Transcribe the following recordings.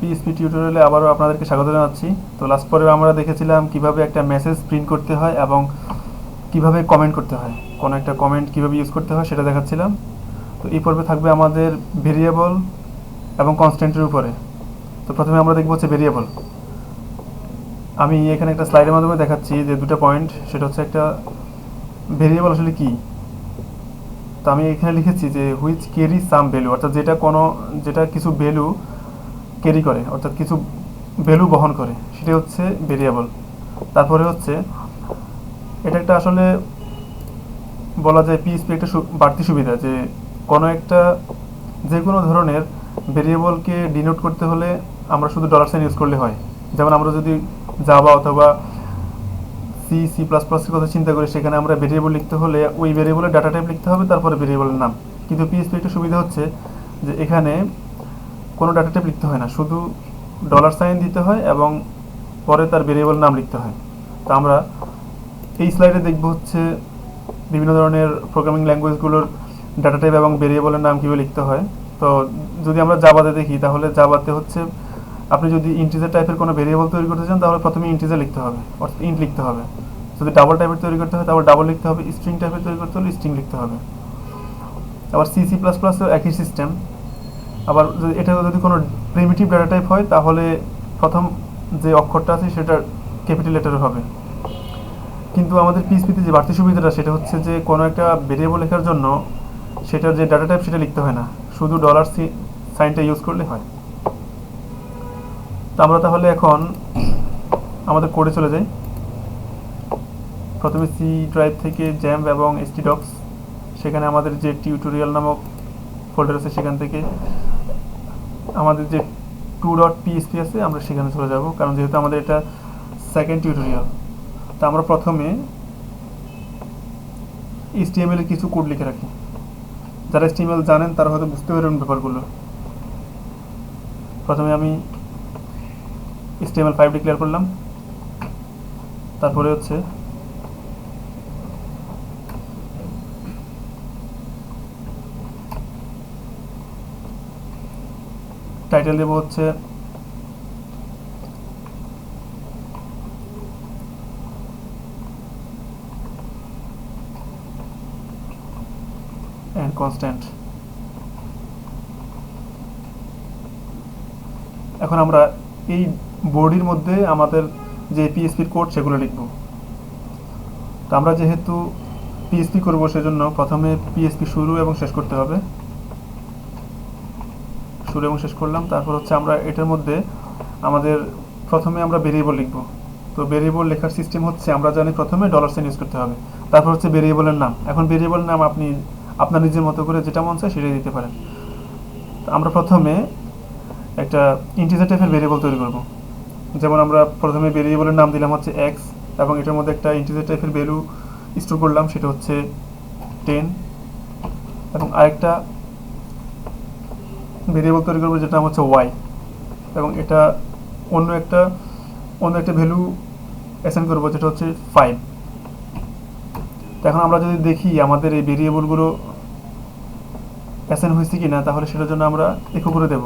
PHP টিউটোরিয়ালে আবারও আপনাদেরকে স্বাগত জানাচ্ছি। তো লাস্ট পরে আমরা দেখেছিলাম কিভাবে একটা মেসেজ প্রিন্ট করতে হয় এবং কিভাবে কমেন্ট করতে হয়, কোনো একটা কমেন্ট কিভাবে ইউজ করতে হয় সেটা দেখাচ্ছিলাম। তো এই পর্বে থাকবে আমাদের ভেরিয়েবল এবং কনস্ট্যান্টের উপরে। তো প্রথমে আমরা দেখব হচ্ছে ভেরিয়েবল। আমি এখানে একটা স্লাইডের মাধ্যমে দেখাচ্ছি যে দুটো পয়েন্ট, সেটা হচ্ছে একটা ভেরিয়েবল আসলে কি। তো আমি এখানে লিখেছি যে হুইচ ক্যারি সাম ভ্যালু, অর্থাৎ যেটা কিছু ভ্যালু ক্যারি করে, অর্থাৎ কিছু ভ্যালু বহন করে, সেটা হচ্ছে ভেরিয়েবল। তারপরে হচ্ছে এটা একটা আসলে বলা যায় পিএইচপি একটা বাড়তি সুবিধা, যে যে কোনো ধরনের ভেরিয়েবলকে ডিনোট করতে হলে আমরা শুধু ডলার সাইন ইউজ করলে হয়। যেমন আমরা যদি জাভা অথবা সি প্লাস প্লাসের কথা চিন্তা করি, সেখানে আমরা ভেরিয়েবল লিখতে হলে ওই ভেরিয়েবলের ডাটা টাইপ লিখতে হবে, তারপরে ভেরিয়েবলের নাম। কিন্তু পিএইচপি একটা সুবিধা হচ্ছে যে এখানে কোনো ডাটা টাইপ লিখতে হয় না, শুধু ডলার সাইন দিতে হয় এবং পরে তার ভেরিয়েবল নাম লিখতে হয়। তো আমরা এই স্লাইডে দেখব হচ্ছে বিভিন্ন ধরনের প্রোগ্রামিং ল্যাঙ্গুয়েজগুলোর ডাটা টাইপ এবং ভেরিয়েবলের নাম কীভাবে লিখতে হয়। তো যদি আমরা জাভাতে দেখি, তাহলে জাভাতে হচ্ছে আপনি যদি ইন্টিজার টাইপের কোনো ভেরিয়েবল তৈরি করতে চান, তাহলে প্রথমে ইন্টিজার লিখতে হবে, অর্থাৎ ইন্ট লিখতে হবে। যদি ডাবল টাইপের তৈরি করতে হয়, তাহলে ডাবল লিখতে হবে। স্ট্রিং টাইপের তৈরি করতে হলে স্ট্রিং লিখতে হবে। আবার সি প্লাস প্লাসেও একই সিস্টেম। আবার এটা যদি কোনো প্রিমিটিভ ডাটা টাইপ হয়, তাহলে প্রথম যে অক্ষরটা আছে সেটা ক্যাপিটাল লেটারে হবে। কিন্তু আমাদের পিএইচপিতে যে বাড়তি সুবিধাটা, সেটা হচ্ছে যে কোনো একটা ভেরিয়েবল লেখার জন্য সেটার যে ডাটা টাইপ সেটা লিখতে হয় না, শুধু ডলার সাইনটা ইউজ করলে হয়। তো আমরা তাহলে এখন আমাদের কোডে চলে যাই। প্রথমে সি ড্রাইভ থেকে জ্যাম্প এবং htdocs, সেখানে আমাদের যে টিউটোরিয়াল নামক ফোল্ডার আছে, সেখান থেকে আমাদের যে 2.php আছে আমরা সেখানে চলে যাব, কারণ যেহেতু আমাদের এটা সেকেন্ড টিউটোরিয়াল। তো আমরা প্রথমে HTML এর কিছু কোড লিখে রাখি। যারা HTML জানেন তারা হয়তো বুঝতে পারবেন ব্যাপারগুলো। প্রথমে আমি HTML5 ডিক্লেয়ার করলাম। তারপরে হচ্ছে টাইটেল দেব হচ্ছে and constant। এখন আমরা এই বডির মধ্যে আমাদের যে পিএইচপির কোড সেগুলো লিখব। তো আমরা যেহেতু পিএইচপি করব, সেজন্য প্রথমে পিএইচপি শুরু এবং শেষ করতে হবে। শুরু এবং শেষ করলাম। তারপর হচ্ছে আমরা এটার মধ্যে আমাদের প্রথমে আমরা ভেরিয়েবল লিখব। তো ভেরিয়েবল লেখার সিস্টেম হচ্ছে, আমরা জানি প্রথমে ডলার সাইন ইউজ করতে হবে, তারপর হচ্ছে ভেরিয়েবলের নাম। এখন ভেরিয়েবলের নাম আপনি আপনার নিজের মতো করে যেটা মন চায় সেটাই দিতে পারেন। আমরা প্রথমে একটা ইন্টিজার টাইপের ভেরিয়েবল তৈরি করব। যেমন আমরা প্রথমে ভেরিয়েবলের নাম দিলাম হচ্ছে x, এবং এটার মধ্যে একটা ইন্টিজার টাইপের ভ্যালু স্টোর করলাম, সেটা হচ্ছে 10, এবং আরেকটা ভেরিয়েবল তৈরি করবো যেটা হচ্ছে y, এবং এটা অন্য একটা ভ্যালু অ্যাসাইন করবো যেটা হচ্ছে 5। তো এখন আমরা যদি দেখি আমাদের এই ভেরিয়েবলগুলো অ্যাসাইন হয়েছে কিনা, তাহলে সেটার জন্য আমরা ইকো করে দেব।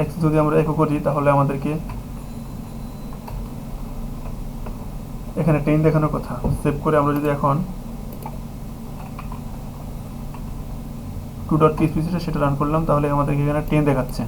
$x যদি আমরা ইকো করি, তাহলে আমাদেরকে এখানে 10 দেখানোর কথা। সেভ করে আমরা যদি এখন 2.php সেটা রান করলাম, তাহলে আমাদেরকে এখানে 10 দেখাচ্ছে।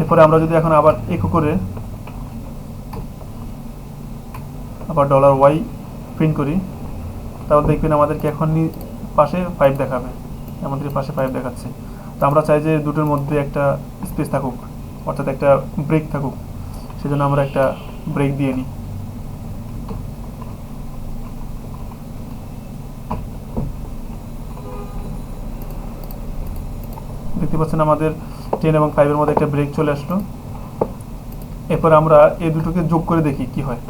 এরপরে আমরা যদি এখন আবার ইকো করে আবার $y প্রিন্ট করি, তাহলে দেখবেন আমাদেরকে এখন পাশে 5 দেখাবে, আমাদের পাশে 5 দেখাচ্ছে। তো আমরা চাই যে দুটোর মধ্যে একটা স্পেস থাকুক, অর্থাৎ একটা ব্রেক থাকুক, সেজন্য আমরা একটা ব্রেক দিয়ে নিই। দেখতে পাচ্ছেন আমাদের 10 এবং 5 এর মধ্যে একটা ব্রেক চলে আসলো। এরপর আমরা এই দুটোকে যোগ করে দেখি কি হয়।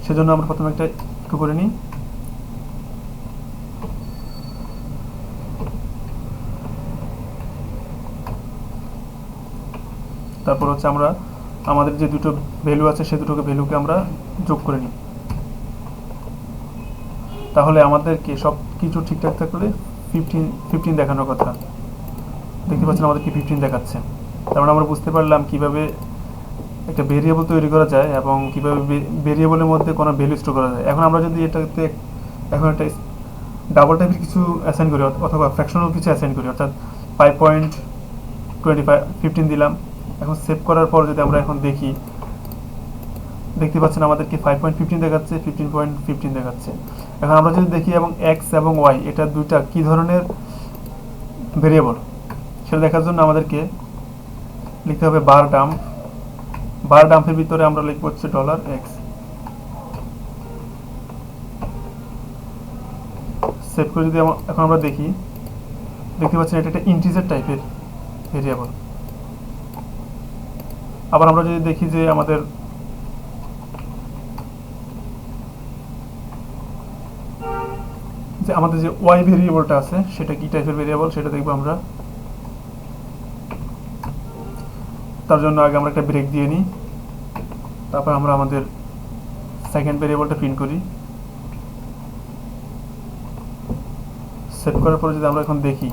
সেজন্য আমরা প্রথমে একটা ইকো করে নিই। তারপর হচ্ছে আমরা আমাদের যে দুটো ভ্যালু আছে সেই দুটোকে ভ্যালুকে আমরা যোগ করে নিই। তাহলে আমাদেরকে সব কিছু ঠিকঠাক থাকলে 15 দেখানোর কথা, দেখতে পাচ্ছেন আমাদের কি 15 দেখাচ্ছে। তার মানে আমরা বুঝতে পারলাম কিভাবে একটা ভেরিয়েবল তৈরি করা যায় এবং কিভাবে ভেরিয়েবলের মধ্যে কোনো ভ্যালু স্টোর করা যায়। এখন আমরা যদি এটাতে এখন একটা ডাবল টাইপের কিছু অ্যাসাইন করি অথবা ফ্র্যাকশনাল কিছু অ্যাসাইন করি, অর্থাৎ 5.25 দিলাম। এখন সেভ করার পর যদি আমরা এখন দেখি, দেখতে পাচ্ছেন আমাদেরকে 5.15 দেখাচ্ছে, 15.15 দেখাচ্ছে। এখন আমরা যদি দেখি এবং এক্স এবং ওয়াই এটা দুইটা কি ধরনের ভেরিয়েবল সেটা দেখার জন্য আমাদেরকে লিখতে হবে বার ডাম্পের ভিতরে আমরা লিখব হচ্ছে $x। সেভ করে যদি এখন আমরা দেখি, দেখতে পাচ্ছেন এটা একটা ইন্টিজার টাইপের ভেরিয়েবল। আবার আমরা যদি দেখি যে আমাদের যে ওয়াই ভেরিয়েবলটা আছে সেটা কি টাইপের ভেরিয়েবল সেটা দেখবো আমরা। তার জন্য আগে আমরা একটা ব্রেক দিয়ে নিই, তারপর আমরা আমাদের সেকেন্ড ভেরিয়েবলটা প্রিন্ট করি। সেভ করার পরে যদি আমরা এখন দেখি,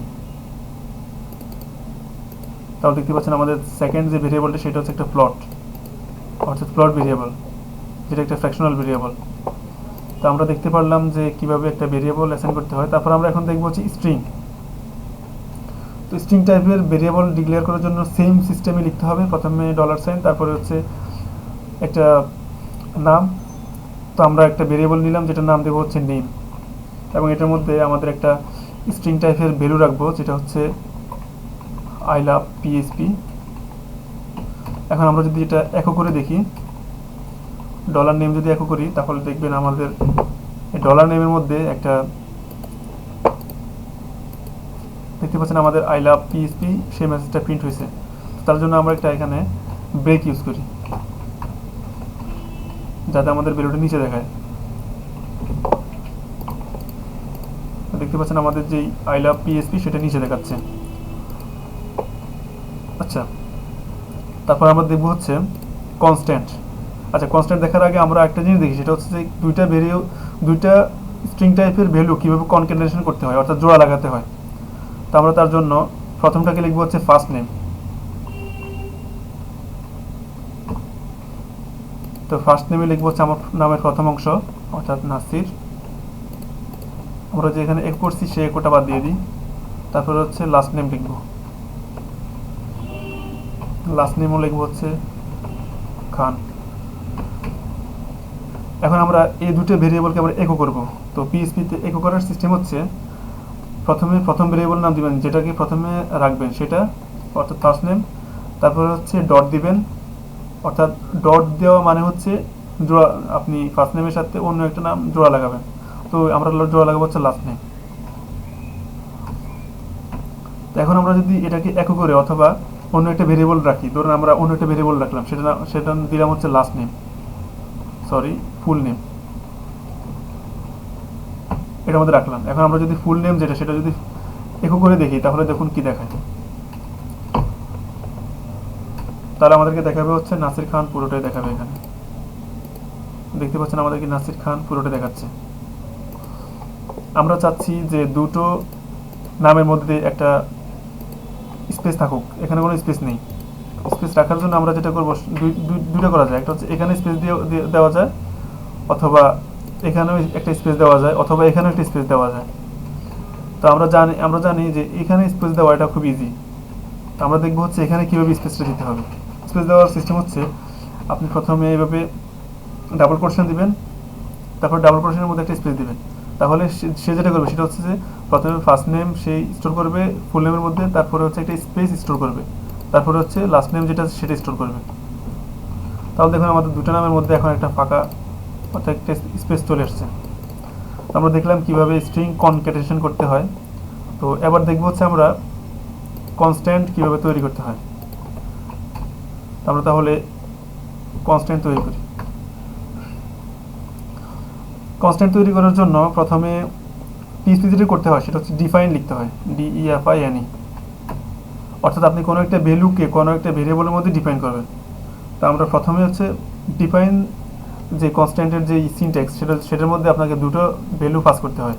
তাহলে দেখতে পাচ্ছেন আমাদের সেকেন্ড যে ভেরিয়েবলটা সেটা হচ্ছে একটা প্লট, অর্থাৎ প্লট ভেরিয়েবল, যেটা একটা ফ্র্যাকশনাল ভেরিয়েবল। তো আমরা দেখতে পারলাম যে কিভাবে একটা ভেরিয়েবল অ্যাসাইন করতে হয়। তারপর আমরা এখন দেখবো হচ্ছে স্ট্রিং। তো স্ট্রিং টাইপের ভেরিয়েবল ডিক্লেয়ার করার জন্য সেম সিস্টেমে লিখতে হবে, প্রথমে $, তারপরে হচ্ছে একটা নাম। তো আমরা একটা ভেরিয়েবল নিলাম যেটার নাম দেবো হচ্ছে নেম, এবং এটার মধ্যে আমাদের একটা স্ট্রিং টাইপের ভ্যালু রাখবো যেটা হচ্ছে আই লাভ পিএইচপি। এখন আমরা যদি এটা একো করে দেখি, $নেম যদি একো করি, তাহলে দেখবেন আমাদের এই $নেমের মধ্যে একটা দেখতে পাচ্ছেন আমাদের আই লাভ পিএইচপি সেই মেসেজটা প্রিন্ট হয়েছে। তার জন্য আমরা একটা এখানে ব্রেক ইউজ করি যাতে আমাদের ভ্যালুটা নিচে দেখায়। দেখতে পাচ্ছেন আমাদের যেই আই লাভ পিএইচপি সেটা নিচে দেখাচ্ছে। আচ্ছা, তারপর আমরা দেখবো হচ্ছে কনস্ট্যান্ট। আচ্ছা, কনস্ট্যান্ট দেখার আগে আমরা একটা জিনিস দেখি, সেটা হচ্ছে যে দুইটা স্ট্রিং টাইপের ভ্যালু কীভাবে কনক্যাটেনেশন করতে হয়, অর্থাৎ জোড়া লাগাতে হয়। তো আমরা তার জন্য প্রথমটাকে লিখবো হচ্ছে ফার্স্ট নেম। তো ফার্স্ট নেমে লিখবো হচ্ছে আমার নামের প্রথম অংশ, অর্থাৎ নাসির। আমরা যে এখানে এক করছি সেই একটা বাদ দিয়ে দিই। তারপরে হচ্ছে লাস্ট নেম লিখবো, লাস্ট নেমও লিখবো হচ্ছে খান। এখন আমরা এই দুটো ভেরিয়েবলকে আমরা একো করব। তো পিএইচপিতে একো করার সিস্টেম হচ্ছে প্রথম ভেরিয়েবল নাম দিবেন, যেটাকে প্রথমে রাখবেন সেটা, অর্থাৎ ফার্স্ট নেম। তারপরে হচ্ছে ডট দিবেন, অর্থাৎ ডট দেওয়া মানে হচ্ছে জোড়া, আপনি ফার্স্ট নেমের সাথে অন্য একটা নাম জোড়া লাগাবেন। তো আমরা জোড়া লাগাবো হচ্ছে লাস্ট নেম। তো এখন আমরা যদি এটাকে একো করে অথবা অন্য একটা ভেরিয়েবল রাখি, ধরুন আমরা অন্য একটা ভেরিয়েবল রাখলাম, সেটা দিলাম হচ্ছে লাস্ট নেম, ফুল নেম, এটা আমাদের রাখলাম। এখন আমরা যদি ফুল নেম যেটা সেটা যদি একো করে দেখি, তাহলে দেখুন কি দেখায়। তাহলে আমাদেরকে দেখাবে হচ্ছে নাসির খান পুরোটাই দেখাবে। এখানে দেখতে পাচ্ছেন আমাদেরকে নাসির খান পুরোটা দেখাচ্ছে। আমরা চাচ্ছি যে দুটো নামের মধ্যে একটা স্পেস থাকুক, এখানে কোনো স্পেস নেই। স্পেস রাখার জন্য আমরা যেটা করবো, দুইটা করা যায়, একটা হচ্ছে এখানে স্পেস দেওয়া যায়, অথবা এখানেও একটা স্পেস দেওয়া যায়, অথবা এখানেও একটা স্পেস দেওয়া যায়। তো আমরা জানি যে এখানে স্পেস দেওয়া এটা খুব ইজি। তো আমরা দেখবো হচ্ছে এখানে কীভাবে স্পেসটা দিতে হবে। স্পেস দেওয়ার সিস্টেম হচ্ছে, আপনি প্রথমে এইভাবে ডাবল কোটেশন দিবেন, তারপর ডাবল কোটেশনের মধ্যে একটা স্পেস দিবেন। তাহলে সে যেটা করবে সেটা হচ্ছে যে প্রথমে ফার্স্ট নেম সেই স্টোর করবে ফুল নেমের মধ্যে, তারপরে হচ্ছে একটা স্পেস স্টোর করবে, তারপরে হচ্ছে লাস্ট নেম যেটা সেটা স্টোর করবে। তাহলে দেখুন আমাদের দুটো নামের মধ্যে এখন একটা ফাঁকা, অর্থাৎ একটা স্পেস চলে আসছে। তো আমরা দেখলাম কিভাবে স্ট্রিং কনক্যাটেনেশন করতে হয়। তো এবার দেখবো হচ্ছে আমরা কনস্ট্যান্ট কিভাবে তৈরি করতে হয়। আমরা তাহলে কনস্ট্যান্ট তৈরি করি। কনস্ট্যান্ট তৈরি করার জন্য প্রথমে পিএইচপি যেটা করতে হয় সেটা হচ্ছে ডিফাইন লিখতে হয়, DEFINE, অর্থাৎ আপনি কোনো একটা ভ্যালুকে কোনো একটা ভেরিয়েবলের মধ্যে ডিফাইন করবেন। তো আমরা প্রথমে হচ্ছে ডিফাইন যে কনস্ট্যান্টের যে সিনট্যাক্স সেটার মধ্যে আপনাকে দুটো ভ্যালু পাস করতে হয়।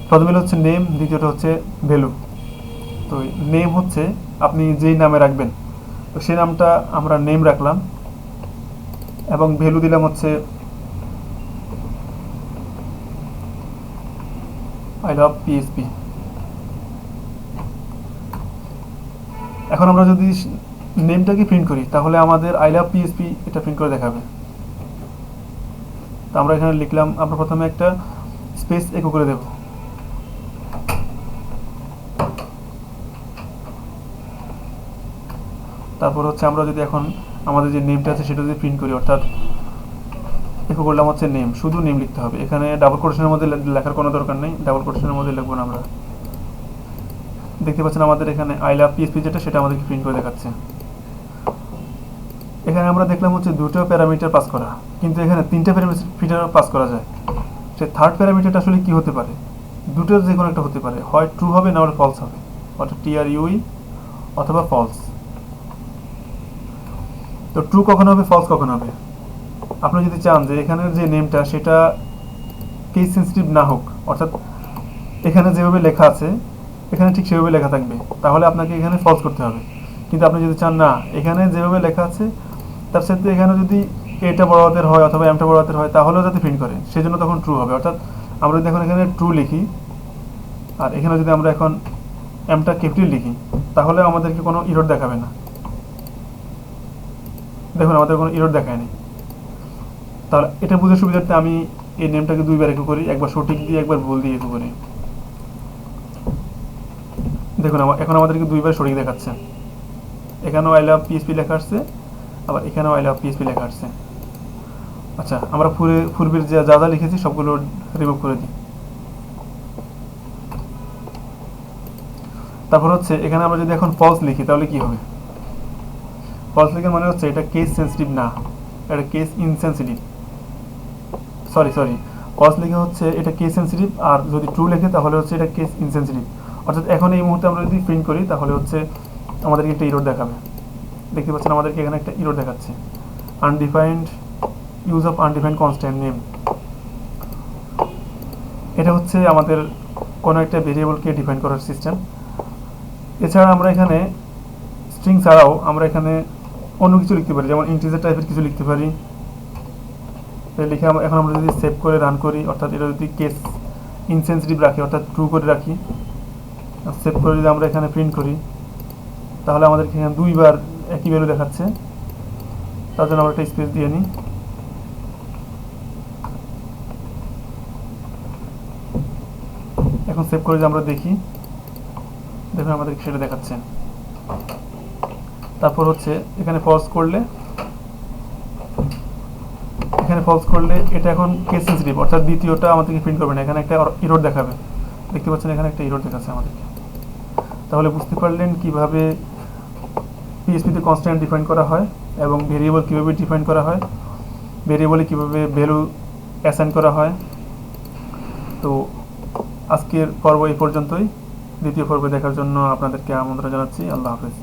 প্রথম হচ্ছে নেম, দ্বিতীয়টা হচ্ছে ভ্যালু। তো নেম হচ্ছে আপনি যেই নামে রাখবেন, তো সেই নামটা আমরা নেম রাখলাম এবং ভ্যালু দিলাম হচ্ছে আই লাভ পিএইচপি। এখন আমরা যদি নেমটাকে প্রিন্ট করি তাহলে আমাদের আই লাভ পিএইচপি এটা প্রিন্ট করে দেখাবে। তো আমরা এখানে লিখলাম, আমরা প্রথমে একটা স্পেস ইকো করে দেব। তারপর হচ্ছে আমরা যদি এখন আমাদের যে নেমটা আছে সেটা যদি প্রিন্ট করি, অর্থাৎ ইকো করলাম হচ্ছে নেম, শুধু নেম লিখতে হবে, এখানে ডাবল কোটেশনের মধ্যে লেখার কোনো দরকার নেই, ডাবল কোটেশনের মধ্যে লিখবো না আমরা। দেখতে পাচ্ছেন আমাদের এখানে আই লাভ পিএইচপি যেটা সেটা আমাদেরকে প্রিন্ট করে দেখাচ্ছে। এখানে আমরা দেখলাম হচ্ছে দুটো প্যারামিটার পাস করা, কিন্তু এখানে তিনটা প্যারামিটার পাস করা যায়। সে থার্ড প্যারামিটারটা আসলে কি হতে পারে? দুটোর যে কোনো একটা হতে পারে, হয় ট্রু হবে না হলে ফলস হবে, অর্থাৎ TRUE অথবা ফলস। তো ট্রু কখন হবে, ফলস কখন হবে? আপনি যদি চান যে এখানের যে নেমটা সেটা কেস সেন্সিটিভ না হোক, অর্থাৎ এখানে যেভাবে লেখা আছে এখানে ঠিক সেভাবে লেখা থাকবে, তাহলে আপনাকে এখানে ফলস করতে হবে। কিন্তু আপনি যদি চান না এখানে যেভাবে লেখা আছে তার সাথে এখানে যদি এটা বড় হাতের হয় অথবা এমটা বড় হাতের হয় তাহলেও যাতে প্রিন্ট করে, সেজন্য তখন ট্রু হবে। অর্থাৎ আমরা যদি এখন এখানে ট্রু লিখি আর এখানে যদি আমরা এখন এমটা ক্যাপিটাল লিখি তাহলে আমাদেরকে কোনো ইরর দেখাবে না। দেখুন আমাদের কোনো ইরর দেখায়নি। তাহলে এটা বুঝার সুবিধার্থে আমি এই নেমটাকে দুইবার ইকো করি, একবার সঠিক দিয়ে একবার ভুল দিয়ে ইকো করি। দেখুন এখন আমাদেরকে দুইবার সঠিক দেখাচ্ছে, এখানেও আই লাভ পিএইচপি লেখা আসছে, আবার এখানেও আই লাভ পিএইচপি লেখা আসছে। আচ্ছা, আমরা পূর্বের যা যা লিখেছি সবগুলো রিমুভ করে দিই। তারপর হচ্ছে এখানে আমরা যদি এখন ফলস লিখি তাহলে কি হবে? ফলস লিখার মানে হচ্ছে এটা কেস সেন্সিটিভ না, এটা কেস ইনসেন্সিটিভ। সরি ফলস লিখে হচ্ছে এটা কেস সেন্সিটিভ, আর যদি ট্রু লেখে তাহলে হচ্ছে এটা কেস ইনসেন্সিটিভ। অর্থাৎ এখন এই মুহূর্তে আমরা যদি প্রিন্ট করি তাহলে হচ্ছে আমাদেরকে একটা ইরর দেখাবে। দেখতে পাচ্ছেন আমাদেরকে এখানে একটা ইরর দেখাচ্ছে, undefined use of undefined constant name. এটা হচ্ছে আমাদের কোনো একটা ভেরিয়েবলকে ডিফাইন করার সিস্টেম। এছাড়া আমরা এখানে স্ট্রিং ছাড়াও আমরা এখানে অন্য কিছু লিখতে পারি, যেমন ইন্টিজার টাইপের কিছু লিখতে পারি। লিখে এখন আমরা যদি সেভ করে রান করি, অর্থাৎ এটা যদি কেস ইনসেন্সিটিভ রাখি অর্থাৎ ট্রু করে রাখি, সেভ করে যদি আমরা এখানে প্রিন্ট করি তাহলে আমাদেরকে এখানে দুইবার একই ভ্যালু দেখাচ্ছে। তার জন্য আমরা একটা স্পেস দিয়ে নিই। এখন সেভ করে যদি আমরা দেখি, দেখুন আমাদেরকে সেটা দেখাচ্ছে। তারপর হচ্ছে এখানে ফলস করলে এটা এখন কেস সেন্সিটিভ, অর্থাৎ দ্বিতীয়টা আমাদেরকে প্রিন্ট করবে না, এখানে একটা ইরর দেখাবে। দেখতে পাচ্ছেন এখানে একটা ইরর দেখাচ্ছে আমাদেরকে। তাহলে বুঝতে পারলেন কিভাবে পিএইচপিতে কনস্ট্যান্ট ডিফাইন করা হয় এবং ভেরিয়েবল কিভাবে ডিফাইন করা হয়, ভেরিয়েবলে কিভাবে ভ্যালু অ্যাসাইন করা হয়। তো আজকের পর্ব এই পর্যন্তই। দ্বিতীয় পর্ব দেখার জন্য আপনাদেরকে আমন্ত্রণ জানাচ্ছি। আল্লাহ হাফেজ।